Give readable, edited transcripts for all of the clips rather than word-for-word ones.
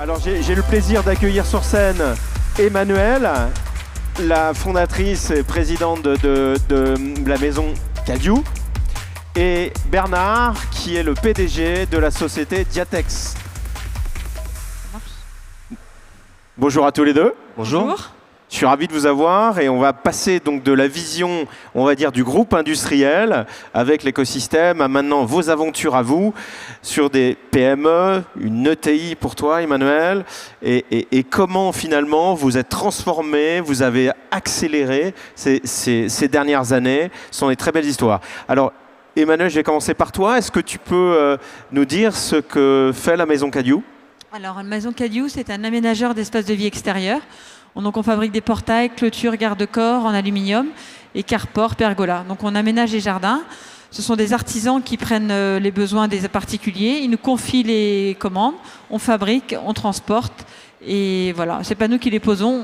Alors j'ai le plaisir d'accueillir sur scène Emmanuelle, la fondatrice et présidente de la maison Cadiou, et Bernard, qui est le PDG de la société Diatex. Bonjour à tous les deux. Bonjour. Je suis ravi de vous avoir et on va passer donc de la vision, on va dire, du groupe industriel avec l'écosystème à maintenant vos aventures à vous sur des PME, une ETI pour toi, Emmanuel, et comment finalement vous êtes transformé, vous avez accéléré ces dernières années. Ce sont des très belles histoires. Alors, Emmanuel, je vais commencer par toi. Est-ce que tu peux nous dire ce que fait la maison Cadiou ? Alors, la maison Cadiou, c'est un aménageur d'espaces de vie extérieurs. Donc, on fabrique des portails, clôtures, garde-corps en aluminium et carports, pergolas. Donc, on aménage les jardins. Ce sont des artisans qui prennent les besoins des particuliers. Ils nous confient les commandes. On fabrique, on transporte. Et voilà, c'est pas nous qui les posons.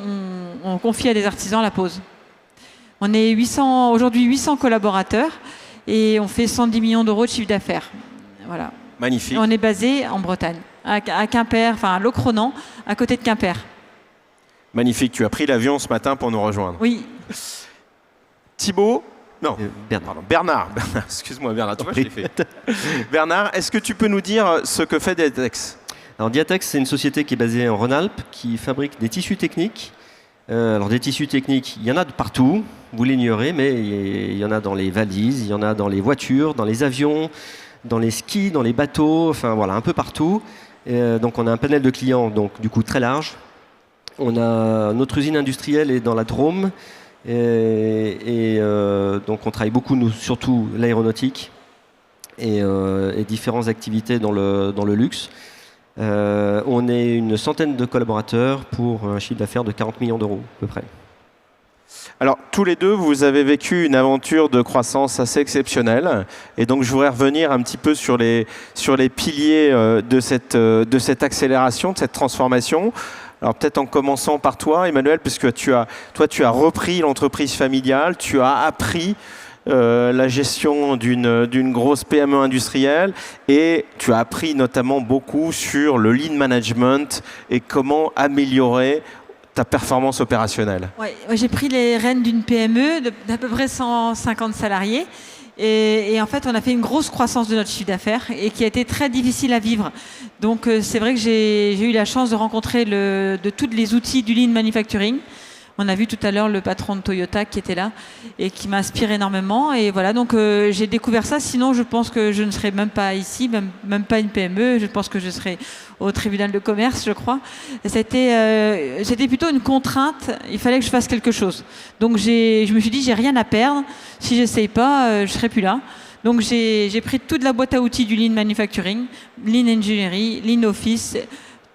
On confie à des artisans la pose. On est aujourd'hui 800 collaborateurs et on fait 110 millions d'euros de chiffre d'affaires. Voilà. Magnifique. Et on est basé en Bretagne, à Quimper, enfin à Locronan, à côté de Quimper. Magnifique, tu as pris l'avion ce matin pour nous rejoindre. Oui. Thibaut ? Non, Bernard. Bernard, excuse-moi Bernard, tu vois, je l'ai fait. Bernard, est-ce que tu peux nous dire ce que fait Diatex ? Alors Diatex, c'est une société qui est basée en Rhône-Alpes, qui fabrique des tissus techniques. Alors des tissus techniques, il y en a de partout, vous l'ignorez, mais il y en a dans les valises, il y en a dans les voitures, dans les avions, dans les skis, dans les bateaux, enfin voilà, un peu partout. Donc on a un panel de clients, donc du coup très large. Notre usine industrielle est dans la Drôme donc on travaille beaucoup, nous, surtout l'aéronautique et différentes activités dans le luxe. On est une centaine de collaborateurs pour un chiffre d'affaires de 40 millions d'euros à peu près. Alors, tous les deux, vous avez vécu une aventure de croissance assez exceptionnelle. Et donc, je voudrais revenir un petit peu sur les piliers de cette accélération, de cette transformation. Alors, peut-être en commençant par toi, Emmanuel, puisque tu as repris l'entreprise familiale, tu as appris la gestion d'une grosse PME industrielle et tu as appris notamment beaucoup sur le lean management et comment améliorer ta performance opérationnelle. Ouais, j'ai pris les rênes d'une PME d'à peu près 150 salariés et en fait on a fait une grosse croissance de notre chiffre d'affaires et qui a été très difficile à vivre. Donc c'est vrai que j'ai eu la chance de rencontrer de tous les outils du lean manufacturing. On a vu tout à l'heure le patron de Toyota qui était là et qui m'inspire énormément. Et voilà, donc j'ai découvert ça. Sinon, je pense que je ne serais même pas ici, même pas une PME. Je pense que je serais au tribunal de commerce, je crois. C'était plutôt une contrainte. Il fallait que je fasse quelque chose. Donc je me suis dit, j'ai rien à perdre. Si j'essaye pas, je serai plus là. Donc j'ai pris toute la boîte à outils du lean manufacturing, lean engineering, lean office,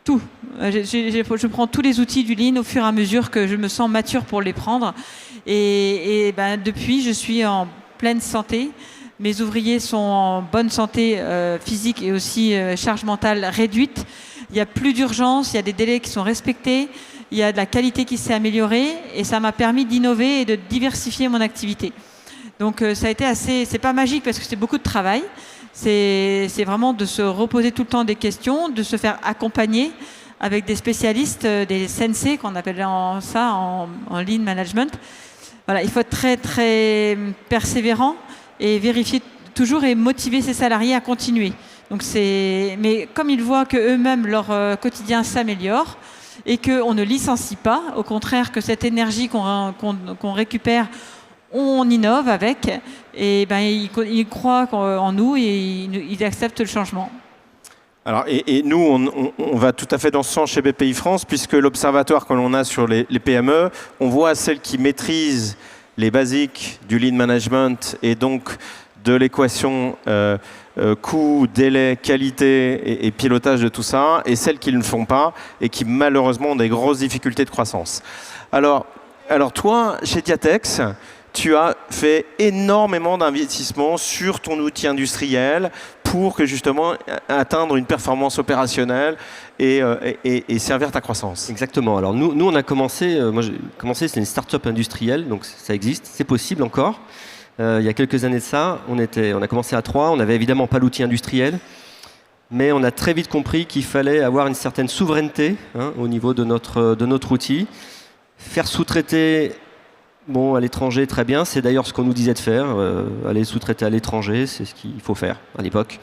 tout. Je prends tous les outils du lean au fur et à mesure que je me sens mature pour les prendre. Et depuis, je suis en pleine santé. Mes ouvriers sont en bonne santé physique et aussi charge mentale réduite. Il n'y a plus d'urgence, il y a des délais qui sont respectés, il y a de la qualité qui s'est améliorée et ça m'a permis d'innover et de diversifier mon activité. Donc ça a été c'est pas magique parce que c'est beaucoup de travail. C'est vraiment de se reposer tout le temps des questions, de se faire accompagner avec des spécialistes, des sensei, qu'on appelle en lean management. Voilà, il faut être très, très persévérant et vérifier toujours et motiver ses salariés à continuer. Donc mais comme ils voient qu'eux-mêmes, leur quotidien s'améliore et qu'on ne licencie pas, au contraire que cette énergie qu'on récupère, on innove avec, et ils croient en nous et ils acceptent le changement. Alors, et nous, on va tout à fait dans ce sens chez BPI France, puisque l'observatoire que l'on a sur les PME, on voit celles qui maîtrisent les basiques du lean management et donc de l'équation coût, délai, qualité et pilotage de tout ça, et celles qui ne le font pas et qui malheureusement ont des grosses difficultés de croissance. Alors toi, chez Diatex, tu as fait énormément d'investissements sur ton outil industriel pour que justement atteindre une performance opérationnelle et servir ta croissance. Exactement. Alors nous on a commencé, moi j'ai commencé, c'est une start-up industrielle, donc ça existe, c'est possible encore. Il y a quelques années de ça, on a commencé à 3, on n'avait évidemment pas l'outil industriel. mais on a très vite compris qu'il fallait avoir une certaine souveraineté au niveau de notre outil. Faire sous-traiter à l'étranger, très bien, c'est d'ailleurs ce qu'on nous disait de faire, aller sous-traiter à l'étranger, c'est ce qu'il faut faire à l'époque.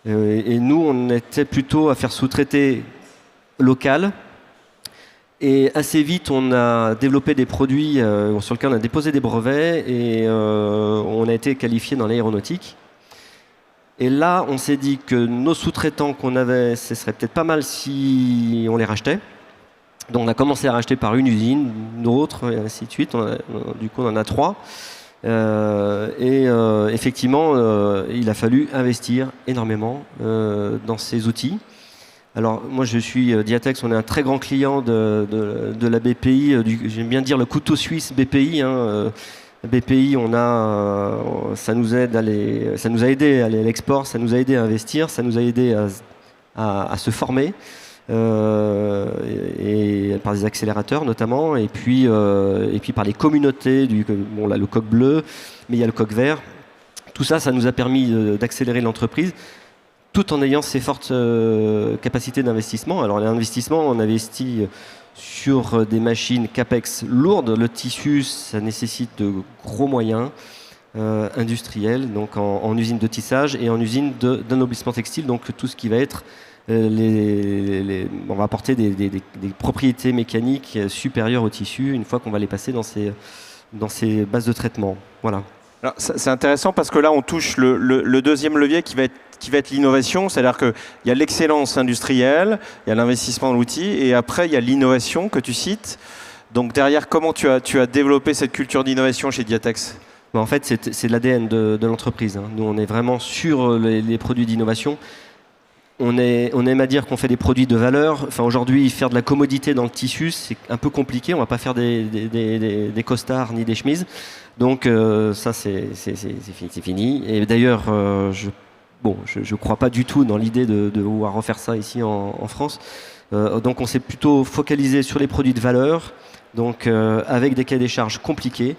Et nous, on était plutôt à faire sous-traiter local. Et assez vite, on a développé des produits sur lesquels on a déposé des brevets et on a été qualifié dans l'aéronautique. Et là, on s'est dit que nos sous-traitants qu'on avait, ce serait peut-être pas mal si on les rachetait. Donc on a commencé à racheter par une usine, une autre, et ainsi de suite. Du coup, on en a 3. Effectivement, il a fallu investir énormément dans ces outils. Alors moi je suis Diatex, on est un très grand client de la BPI, j'aime bien dire le couteau suisse BPI. BPI, ça nous a aidé à aller à l'export, ça nous a aidé à investir, ça nous a aidé à se former, et par des accélérateurs notamment, et puis par les communautés, là, le coq bleu, mais il y a le coq vert. Tout ça, ça nous a permis d'accélérer l'entreprise, tout en ayant ces fortes capacités d'investissement. Alors l'investissement, on investit sur des machines CAPEX lourdes. Le tissu, ça nécessite de gros moyens industriels, donc en usine de tissage et en usine d'ennoblissement textile, donc tout ce qui va être on va apporter des propriétés mécaniques supérieures au tissu une fois qu'on va les passer dans ces bases de traitement. Voilà. Alors, c'est intéressant parce que là, on touche le deuxième levier qui va être l'innovation, c'est-à-dire qu'il y a l'excellence industrielle, il y a l'investissement dans l'outil, et après, il y a l'innovation que tu cites. Donc derrière, comment tu as développé cette culture d'innovation chez Diatex ? En fait, c'est l'ADN de l'entreprise. Nous, on est vraiment sur les produits d'innovation. On aime à dire qu'on fait des produits de valeur. Enfin, aujourd'hui, faire de la commodité dans le tissu, c'est un peu compliqué. On ne va pas faire des costards ni des chemises. Donc ça, c'est fini. Et d'ailleurs, je ne crois pas du tout dans l'idée de pouvoir refaire ça ici en France. Donc on s'est plutôt focalisé sur les produits de valeur, donc avec des cahiers des charges compliqués.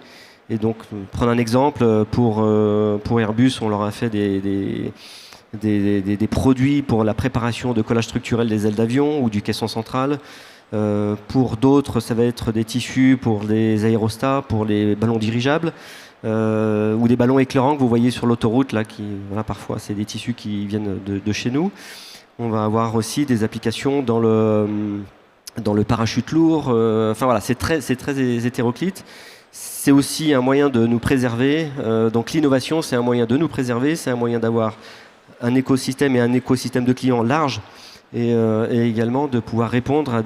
Et donc, prendre un exemple, pour Airbus, on leur a fait des produits pour la préparation de collage structurel des ailes d'avion ou du caisson central. Pour d'autres, ça va être des tissus pour les aérostats, pour les ballons dirigeables, ou des ballons éclairants que vous voyez sur l'autoroute, là, parfois c'est des tissus qui viennent de chez nous. On va avoir aussi des applications dans le parachute lourd. Enfin voilà, c'est très hétéroclite. C'est aussi un moyen de nous préserver. Donc l'innovation, c'est un moyen de nous préserver, c'est un moyen d'avoir un écosystème et un écosystème de clients large, et également de pouvoir répondre à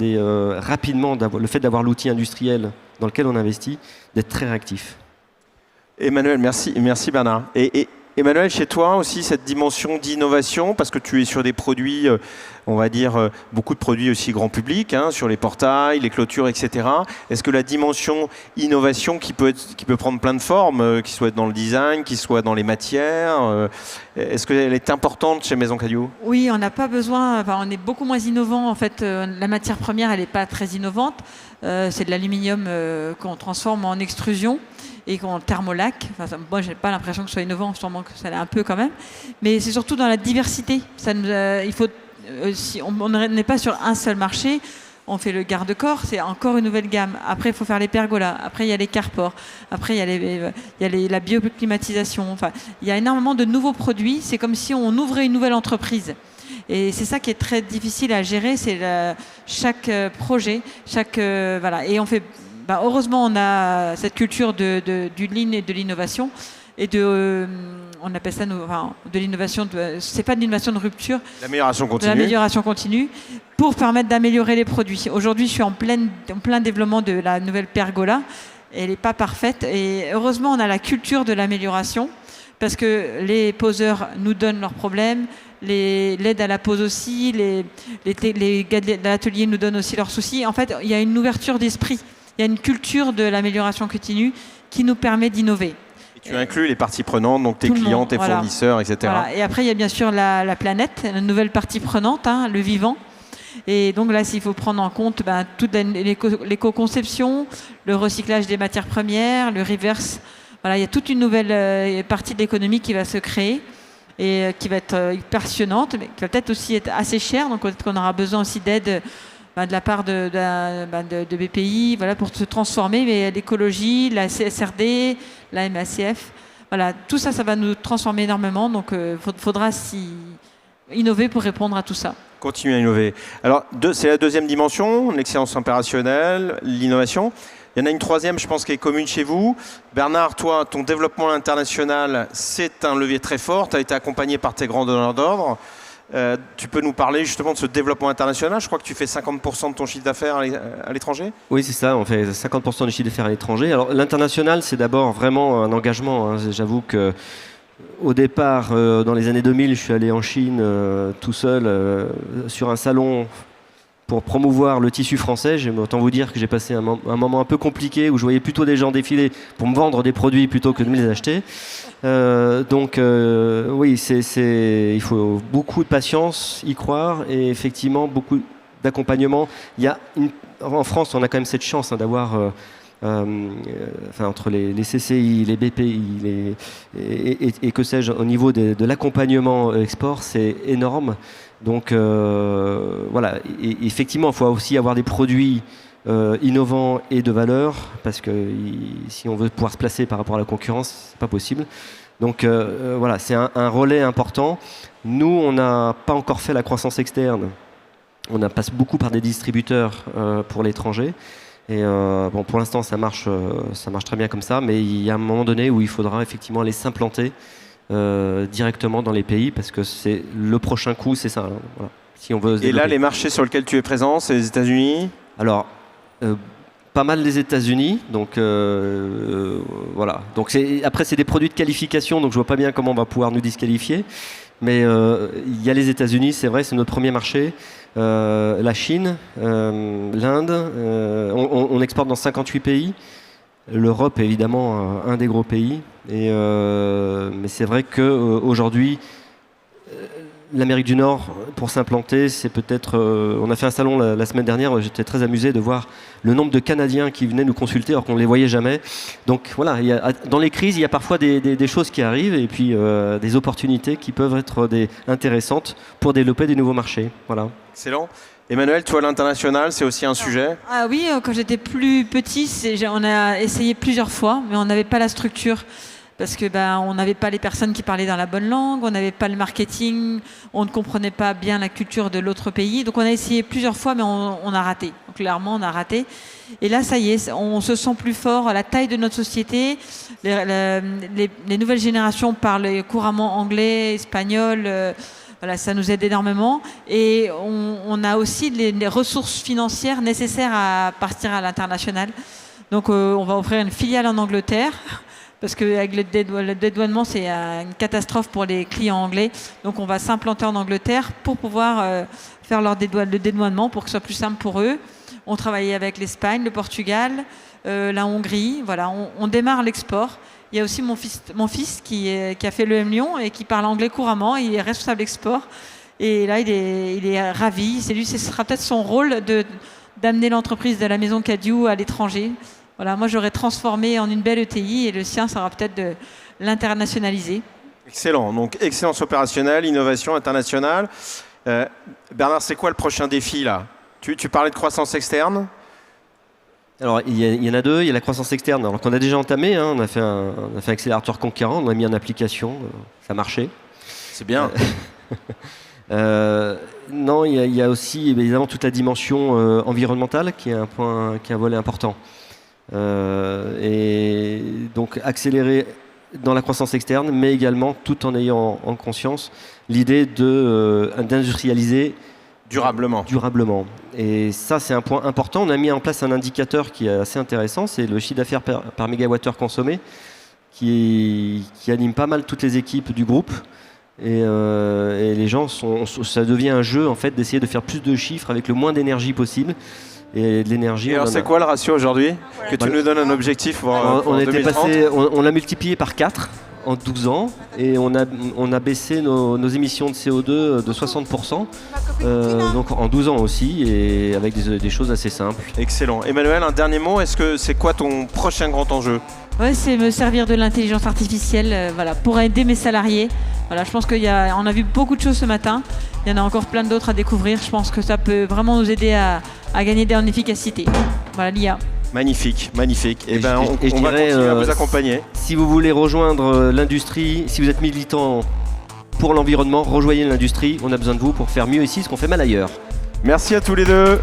rapidement, le fait d'avoir l'outil industriel dans lequel on investit, d'être très réactif. Emmanuel, merci Bernard. Et Emmanuel, chez toi aussi, cette dimension d'innovation, parce que tu es sur des produits, on va dire, beaucoup de produits aussi grand public, sur les portails, les clôtures, etc. Est-ce que la dimension innovation qui peut prendre plein de formes, qui soit dans le design, qui soit dans les matières, est-ce qu'elle est importante chez Maison Caillou ? Oui, on n'a pas besoin, on est beaucoup moins innovant. En fait, la matière première, elle n'est pas très innovante. C'est de l'aluminium qu'on transforme en extrusion et qu'on thermolaque. Moi, je n'ai pas l'impression que ce soit innovant, sûrement que ça l'est un peu quand même. Mais c'est surtout dans la diversité. On n'est pas sur un seul marché. On fait le garde-corps, c'est encore une nouvelle gamme. Après, il faut faire les pergolas. Après, il y a les carports. Après, il y a la bioclimatisation. Enfin, il y a énormément de nouveaux produits. C'est comme si on ouvrait une nouvelle entreprise. Et c'est ça qui est très difficile à gérer, c'est chaque projet, voilà. Et on fait, heureusement, on a cette culture du lean et de l'innovation. Et on appelle ça de l'innovation, c'est pas de l'innovation de rupture, l'amélioration continue. De l'amélioration continue, pour permettre d'améliorer les produits. Aujourd'hui, je suis en plein développement de la nouvelle pergola. Elle n'est pas parfaite. Et heureusement, on a la culture de l'amélioration, parce que les poseurs nous donnent leurs problèmes, l'aide à la pose aussi, les gars de l'atelier nous donnent aussi leurs soucis. En fait, il y a une ouverture d'esprit, il y a une culture de l'amélioration continue qui nous permet d'innover. Et tu inclus les parties prenantes, donc tes clients, tes fournisseurs, etc. Voilà. Et après, il y a bien sûr la planète, la nouvelle partie prenante, le vivant. Et donc là, s'il faut prendre en compte toute l'éco-conception, le recyclage des matières premières, le reverse. Voilà, il y a toute une nouvelle partie de l'économie qui va se créer. et qui va être passionnante, mais qui va peut-être aussi être assez chère. Donc peut-être qu'on aura besoin aussi d'aide de la part de BPI, voilà, pour se transformer. Mais l'écologie, la CSRD, la MACF, voilà, tout ça, ça va nous transformer énormément. Donc faudra innover pour répondre à tout ça. Continuer à innover. Alors, c'est la deuxième dimension, l'excellence opérationnelle, l'innovation. Il y en a une troisième, je pense, qui est commune chez vous. Bernard, toi, ton développement international, c'est un levier très fort. Tu as été accompagné par tes grands donneurs d'ordre. Tu peux nous parler justement de ce développement international? Je crois que tu fais 50% de ton chiffre d'affaires à l'étranger. Oui, c'est ça. On fait 50% du chiffre d'affaires à l'étranger. Alors, l'international, c'est d'abord vraiment un engagement. J'avoue que au départ, dans les années 2000, je suis allé en Chine tout seul sur un salon pour promouvoir le tissu français. Autant vous dire que j'ai passé un moment un peu compliqué où je voyais plutôt des gens défiler pour me vendre des produits plutôt que de me les acheter. Oui, il faut beaucoup de patience, y croire, et effectivement beaucoup d'accompagnement. En France, on a quand même cette chance d'avoir entre les CCI, les BPI, et que sais-je, au niveau de l'accompagnement export, c'est énorme. Donc voilà, et effectivement, il faut aussi avoir des produits innovants et de valeur, parce que si on veut pouvoir se placer par rapport à la concurrence, c'est pas possible. Donc voilà, c'est un relais important. Nous, on n'a pas encore fait la croissance externe. On passe beaucoup par des distributeurs pour l'étranger. Et pour l'instant, ça marche très bien comme ça, mais il y a un moment donné où il faudra effectivement aller s'implanter directement dans les pays, parce que c'est le prochain coup, c'est ça. Voilà, si on veut se développer. Et là, les marchés sur lesquels tu es présent, c'est les États-Unis? Alors, pas mal les États-Unis, donc voilà. Donc après, c'est des produits de qualification, donc je vois pas bien comment on va pouvoir nous disqualifier. Mais il y a les États-Unis, c'est vrai, c'est notre premier marché. La Chine, l'Inde, on exporte dans 58 pays. L'Europe est évidemment un des gros pays. Mais c'est vrai qu'aujourd'hui, l'Amérique du Nord, pour s'implanter, c'est peut-être... on a fait un salon la semaine dernière, j'étais très amusé de voir le nombre de Canadiens qui venaient nous consulter alors qu'on ne les voyait jamais. Donc voilà, dans les crises, il y a parfois des choses qui arrivent, et puis des opportunités qui peuvent être intéressantes pour développer des nouveaux marchés. Voilà. Excellent. Emmanuel, toi, l'international, c'est aussi un sujet? Ah oui, quand j'étais plus petit, on a essayé plusieurs fois, mais on n'avait pas la structure. Parce que on n'avait pas les personnes qui parlaient dans la bonne langue, on n'avait pas le marketing, on ne comprenait pas bien la culture de l'autre pays. Donc on a essayé plusieurs fois, mais on a raté. Donc, clairement, on a raté. Et là, ça y est, on se sent plus fort. La taille de notre société, les nouvelles générations parlent couramment anglais, espagnol. Voilà, ça nous aide énormément. Et on a aussi les ressources financières nécessaires à partir à l'international. Donc on va ouvrir une filiale en Angleterre. Parce qu'avec le dédouanement, c'est une catastrophe pour les clients anglais. Donc on va s'implanter en Angleterre pour pouvoir faire le dédouanement, pour que ce soit plus simple pour eux. On travaille avec l'Espagne, le Portugal, la Hongrie. Voilà, on démarre l'export. Il y a aussi mon fils qui a fait l'EM Lyon et qui parle anglais couramment. Il est responsable export. Et là, il est ravi. Ce sera peut-être son rôle d'amener l'entreprise de la maison Cadieux à l'étranger. Voilà, moi, j'aurais transformé en une belle ETI, et le sien sera peut-être de l'internationaliser. Excellent. Donc, excellence opérationnelle, innovation internationale. Bernard, c'est quoi le prochain défi, là? Tu parlais de croissance externe? Alors, il y en a deux. Il y a la croissance externe, alors qu'on a déjà entamé. On a fait un accélérateur conquérant, on a mis en application, ça marchait. C'est bien. Non, il y a aussi évidemment toute la dimension environnementale qui est un volet important. Et donc accélérer dans la croissance externe, mais également tout en ayant en conscience l'idée d'industrialiser durablement. Et ça, c'est un point important. On a mis en place un indicateur qui est assez intéressant, c'est le chiffre d'affaires par mégawattheure consommé, qui anime pas mal toutes les équipes du groupe. Et les gens, ça devient un jeu en fait d'essayer de faire plus de chiffres avec le moins d'énergie possible. Et de l'énergie. Et alors, c'est quoi le ratio aujourd'hui? Que tu nous donnes un objectif pour on 2030? on l'a multiplié par 4 en 12 ans, et on a baissé nos émissions de CO2 de 60%, donc en 12 ans aussi, et avec des choses assez simples. Excellent. Emmanuel, un dernier mot, c'est quoi ton prochain grand enjeu? Ouais, c'est me servir de l'intelligence artificielle, voilà, pour aider mes salariés Voilà, je pense qu'on a vu beaucoup de choses ce matin. Il y en a encore plein d'autres à découvrir. Je pense que ça peut vraiment nous aider à gagner en efficacité. Voilà, l'IA. Magnifique, magnifique. Et je on va dirais, continuer à vous accompagner. Si vous voulez rejoindre l'industrie, si vous êtes militant pour l'environnement, rejoignez l'industrie. On a besoin de vous pour faire mieux ici ce qu'on fait mal ailleurs. Merci à tous les deux.